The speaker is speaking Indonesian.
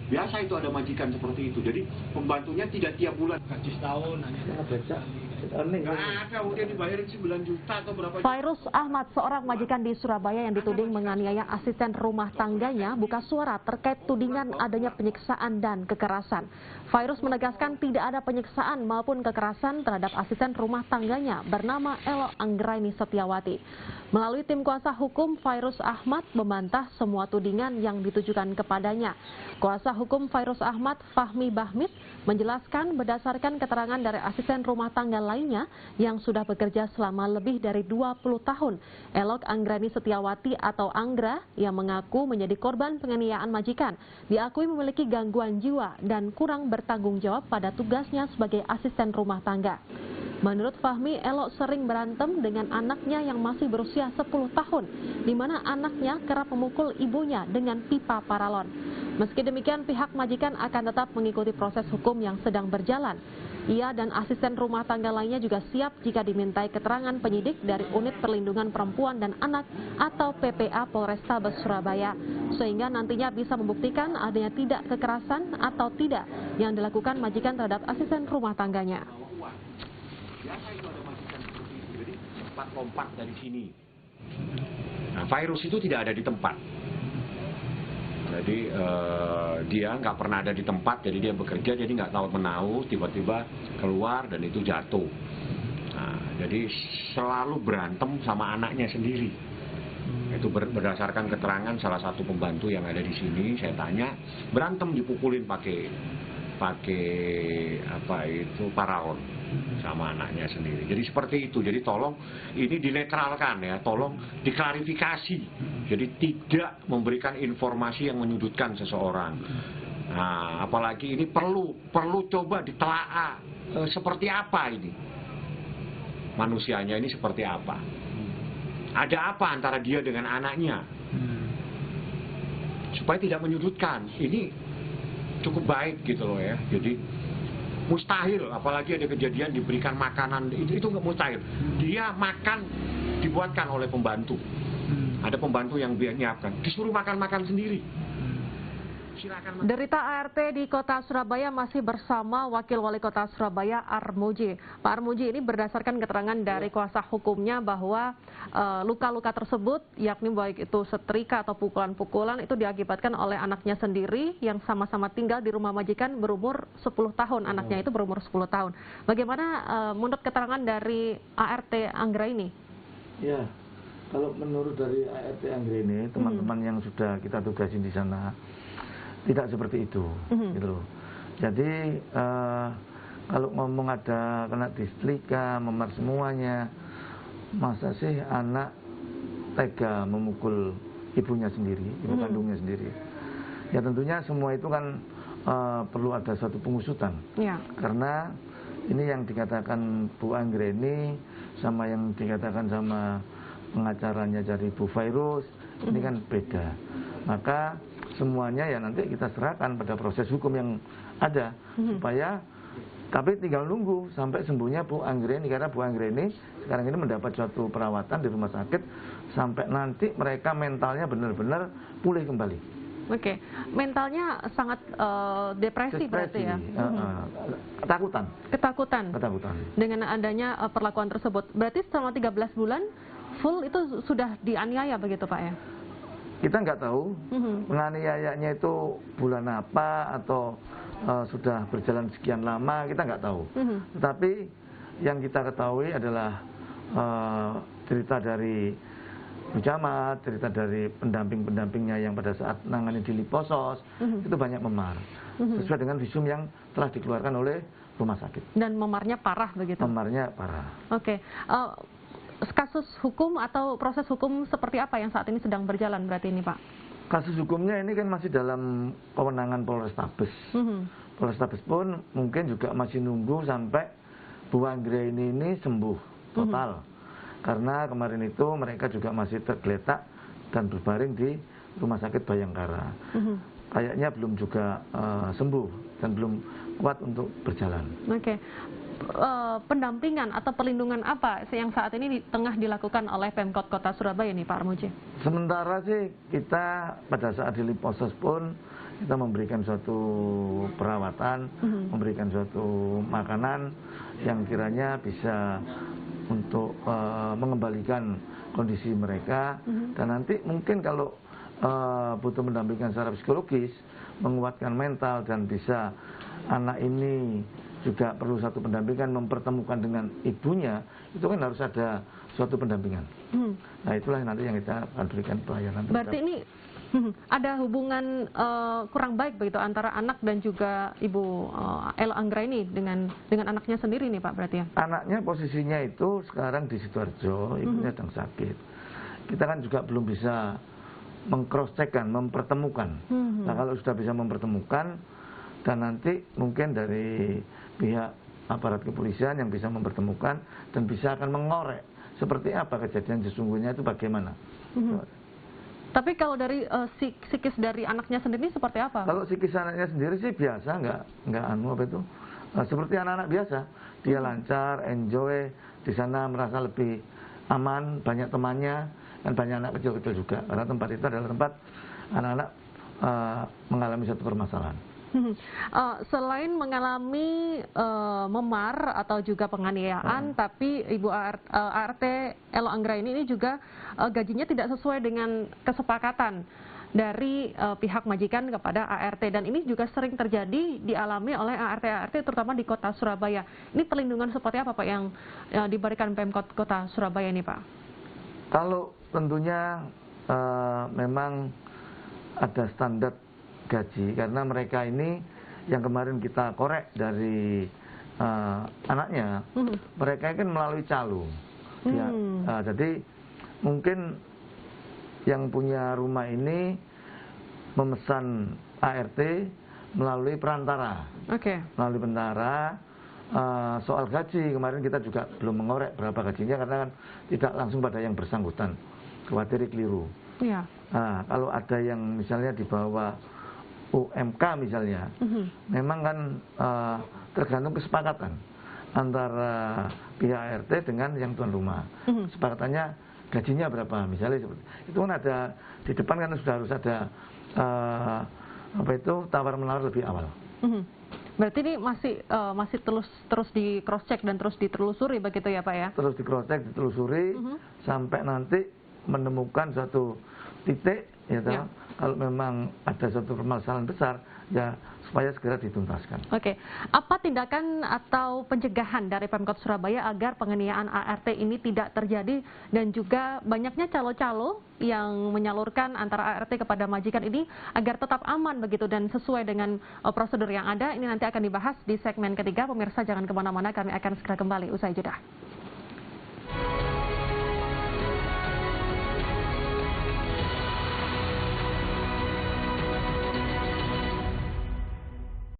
Biasa itu ada majikan seperti itu. Jadi pembantunya tidak tiap bulan. Gaji setahun hanya Nggak ada, udah dibayarin 9 juta atau berapa. Fairuz Ahmad, seorang majikan di Surabaya yang dituding menganiaya asisten rumah tangganya, buka suara terkait tudingan adanya penyiksaan dan kekerasan. Fairuz menegaskan tidak ada penyiksaan maupun kekerasan terhadap asisten rumah tangganya bernama Elok Anggraini Setiawati. Melalui tim kuasa hukum, Fairuz Ahmad membantah semua tudingan yang ditujukan kepadanya. Kuasa hukum Fairuz Ahmad, Fahmi Bahmid, menjelaskan berdasarkan keterangan dari asisten rumah tangga lainnya yang sudah bekerja selama lebih dari 20 tahun, Elok Anggraini Setiawati atau Anggra yang mengaku menjadi korban penganiayaan majikan, diakui memiliki gangguan jiwa dan kurang bertanggung jawab pada tugasnya sebagai asisten rumah tangga. Menurut Fahmi, Elok sering berantem dengan anaknya yang masih berusia 10 tahun, di mana anaknya kerap memukul ibunya dengan pipa paralon. Meski demikian, pihak majikan akan tetap mengikuti proses hukum yang sedang berjalan. Ia dan asisten rumah tangga lainnya juga siap jika dimintai keterangan penyidik dari Unit Perlindungan Perempuan dan Anak atau PPA Polrestabes Surabaya, sehingga nantinya bisa membuktikan adanya tidak kekerasan atau tidak yang dilakukan majikan terhadap asisten rumah tangganya. Biasa itu ada majikan seperti itu, jadi sempat lompat dari sini. Nah, Fairuz itu tidak ada di tempat. Jadi dia nggak pernah ada di tempat, jadi dia bekerja, jadi nggak tahu menahu, tiba-tiba keluar dan itu jatuh. Nah, jadi selalu berantem sama anaknya sendiri. Itu berdasarkan keterangan salah satu pembantu yang ada di sini, saya tanya, berantem dipukulin pakai apa itu paralon sama anaknya sendiri. Jadi seperti itu. Jadi tolong ini dinetralkan ya, tolong diklarifikasi. Jadi tidak memberikan informasi yang menyudutkan seseorang. Nah, apalagi ini perlu coba ditelaah seperti apa ini manusianya, ini seperti apa. Ada apa antara dia dengan anaknya? Supaya tidak menyudutkan. Ini cukup baik gitu loh ya. Jadi mustahil, apalagi ada kejadian diberikan makanan, itu nggak mustahil. Dia makan dibuatkan oleh pembantu. Ada pembantu yang menyiapkan, disuruh makan sendiri. Silakan. Derita ART di Kota Surabaya masih bersama Wakil Wali Kota Surabaya Armuji. Pak Armuji, ini berdasarkan keterangan dari kuasa hukumnya bahwa luka-luka tersebut, yakni baik itu setrika atau pukulan-pukulan, itu diakibatkan oleh anaknya sendiri yang sama-sama tinggal di rumah majikan berumur 10 tahun. Anaknya itu berumur 10 tahun. Bagaimana menurut keterangan dari ART Anggra ini? Ya, kalau menurut dari ART Anggra ini, teman-teman yang sudah kita tugasin di sana, tidak seperti itu, gitu loh. Jadi kalau ngomong ada kena disetrika, memar semuanya, masa sih anak tega memukul ibunya sendiri, ibu kandungnya sendiri? Ya tentunya semua itu kan perlu ada suatu pengusutan, karena ini yang dikatakan Bu Anggraini sama yang dikatakan sama pengacaranya dari Bu Fairuz, ini kan beda. Maka semuanya ya nanti kita serahkan pada proses hukum yang ada, supaya kami tinggal nunggu sampai sembuhnya Bu Anggraini, karena Bu Anggraini sekarang ini mendapat suatu perawatan di rumah sakit sampai nanti mereka mentalnya benar-benar pulih kembali. Oke, mentalnya sangat depresi berarti ya? Ketakutan dengan adanya perlakuan tersebut. Berarti selama 13 bulan full itu sudah dianiaya begitu Pak ya? Kita nggak tahu penganiayanya itu bulan apa atau sudah berjalan sekian lama, kita nggak tahu. Tetapi yang kita ketahui adalah cerita dari Bu Camat, cerita dari pendamping-pendampingnya yang pada saat nangani di Liposos, itu banyak memar. Sesuai dengan visum yang telah dikeluarkan oleh rumah sakit. Dan memarnya parah begitu? Memarnya parah. Oke. Kasus hukum atau proses hukum seperti apa yang saat ini sedang berjalan berarti ini Pak? Kasus hukumnya ini kan masih dalam kewenangan Polrestabes. Polrestabes pun mungkin juga masih nunggu sampai Bu Anggraini ini sembuh total. Karena kemarin itu mereka juga masih tergeletak dan berbaring di Rumah Sakit Bayangkara. Kayaknya belum juga sembuh dan belum kuat untuk berjalan. Oke. Pendampingan atau perlindungan apa yang saat ini tengah dilakukan oleh Pemkot Kota Surabaya nih Pak Armuji? Sementara sih kita pada saat di Liposos pun kita memberikan suatu perawatan, memberikan suatu makanan yang kiranya bisa untuk mengembalikan kondisi mereka, dan nanti mungkin kalau butuh pendampingan secara psikologis, menguatkan mental, dan bisa anak ini juga perlu satu pendampingan, mempertemukan dengan ibunya, itu kan harus ada suatu pendampingan. Nah itulah nanti yang kita akan berikan pelayanan. Berarti ini ada hubungan kurang baik begitu antara anak dan juga Ibu Elo Anggraini dengan anaknya sendiri nih Pak, berarti ya? Anaknya posisinya itu sekarang di Sidoarjo, ibunya sedang sakit. Kita kan juga belum bisa meng-cross-check-kan, mempertemukan. Nah kalau sudah bisa mempertemukan, dan nanti mungkin dari pihak aparat kepolisian yang bisa mempertemukan dan bisa akan mengorek seperti apa kejadian sesungguhnya itu bagaimana. Tapi kalau dari psikis dari anaknya sendiri seperti apa? Kalau psikis anaknya sendiri sih biasa, nggak seperti anak-anak biasa. Dia lancar, enjoy di sana, merasa lebih aman, banyak temannya, dan banyak anak kecil-kecil juga. Karena tempat itu adalah tempat anak-anak mengalami satu permasalahan. Selain mengalami memar atau juga penganiayaan, tapi Ibu ART Elo Anggraini ini juga gajinya tidak sesuai dengan kesepakatan dari pihak majikan kepada ART, dan ini juga sering terjadi dialami oleh ART terutama di Kota Surabaya. Ini perlindungan seperti apa Pak yang diberikan Pemkot Kota Surabaya ini Pak? Kalau tentunya memang ada standar gaji, karena mereka ini yang kemarin kita korek dari anaknya, mereka kan melalui calo. Jadi mungkin yang punya rumah ini memesan ART melalui perantara. Melalui perantara. Soal gaji kemarin kita juga belum mengorek berapa gajinya, karena kan tidak langsung pada yang bersangkutan, khawatir keliru. Nah, kalau ada yang misalnya di bawah UMK misalnya, memang kan tergantung kesepakatan antara pihak ART dengan yang tuan rumah. Kesepakatannya gajinya berapa misalnya, seperti itu kan ada di depan, kan sudah harus ada tawar menawar lebih awal. Berarti ini masih terus di cross check dan terus ditelusuri begitu ya Pak ya? Terus di cross check, ditelusuri sampai nanti menemukan suatu titik, ya. Kalau memang ada suatu permasalahan besar, ya supaya segera dituntaskan. Apa tindakan atau pencegahan dari Pemkot Surabaya agar penganiayaan ART ini tidak terjadi, dan juga banyaknya calo-calo yang menyalurkan antara ART kepada majikan ini agar tetap aman begitu dan sesuai dengan prosedur yang ada? Ini nanti akan dibahas di segmen ketiga. Pemirsa jangan kemana-mana, kami akan segera kembali usai jeda.